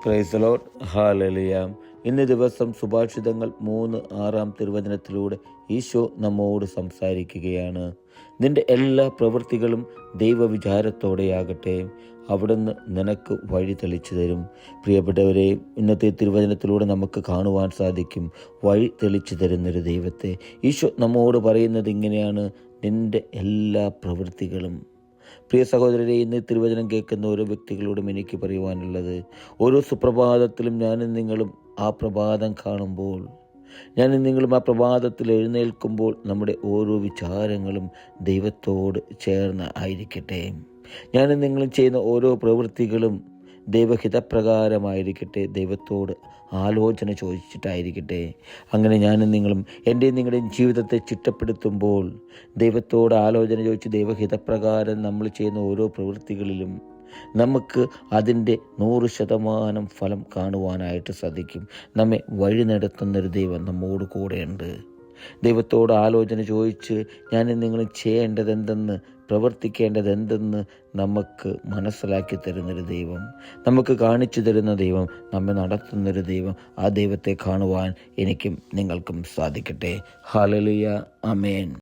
Praise the Lord. Hallelujah. ഇന്ന് ദിവസം സുഭാഷിതങ്ങൾ 3:6 തിരുവചനത്തിലൂടെ ഈശോ നമ്മോട് സംസാരിക്കുകയാണ്. നിന്റെ എല്ലാ പ്രവൃത്തികളും ദൈവവിചാരത്തോടെയാകട്ടെ, അവിടുന്ന് നിനക്ക് വഴി തെളിച്ചു തരും. പ്രിയപ്പെട്ടവരെ, ഇന്നത്തെ തിരുവചനത്തിലൂടെ നമുക്ക് കാണുവാൻ സാധിക്കും വഴി തെളിച്ചു തരുന്നൊരു ദൈവത്തെ. ഈശോ നമ്മോട് പറയുന്നത് ഇങ്ങനെയാണ്: നിന്റെ എല്ലാ പ്രവൃത്തികളും. പ്രിയ സഹോദരരെ, ഇന്ന് തിരുവചനം കേൾക്കുന്ന ഓരോ വ്യക്തികളോടും എനിക്ക് പറയുവാനുള്ളത്, ഓരോ സുപ്രഭാതത്തിലും ഞാനും നിങ്ങളും ആ പ്രഭാതം കാണുമ്പോൾ, ഞാനും നിങ്ങളും ആ പ്രഭാതത്തിൽ എഴുന്നേൽക്കുമ്പോൾ നമ്മുടെ ഓരോ വിചാരങ്ങളും ദൈവത്തോട് ചേർന്ന് ആയിരിക്കട്ടെ. ഞാനും നിങ്ങളും ചെയ്യുന്ന ഓരോ പ്രവൃത്തികളും ദൈവഹിതപ്രകാരമായിരിക്കട്ടെ, ദൈവത്തോട് ആലോചന ചോദിച്ചിട്ടായിരിക്കട്ടെ. അങ്ങനെ ഞാനും നിങ്ങളും എൻ്റെയും നിങ്ങളുടെയും ജീവിതത്തെ ചിട്ടപ്പെടുത്തുമ്പോൾ ദൈവത്തോട് ആലോചന ചോദിച്ച് ദൈവഹിതപ്രകാരം നമ്മൾ ചെയ്യുന്ന ഓരോ പ്രവൃത്തികളിലും നമുക്ക് അതിൻ്റെ 100% ഫലം കാണുവാനായിട്ട് സാധിക്കും. നമ്മെ വഴി നടത്തുന്നൊരു ദൈവം നമ്മോട് കൂടെയുണ്ട്. ദൈവത്തോട് ആലോചന ചോദിച്ച് ഞാനും നിങ്ങൾ ചെയ്യേണ്ടതെന്തെന്ന്, പ്രവർത്തിക്കേണ്ടതെന്തെന്ന് നമുക്ക് മനസ്സിലാക്കി തരുന്നൊരു ദൈവം, നമുക്ക് കാണിച്ചു തരുന്ന ദൈവം, നമ്മെ നടത്തുന്നൊരു ദൈവം. ആ ദൈവത്തെ കാണുവാൻ എനിക്കും നിങ്ങൾക്കും സാധിക്കട്ടെ. ഹല്ലേലൂയ. ആമേൻ.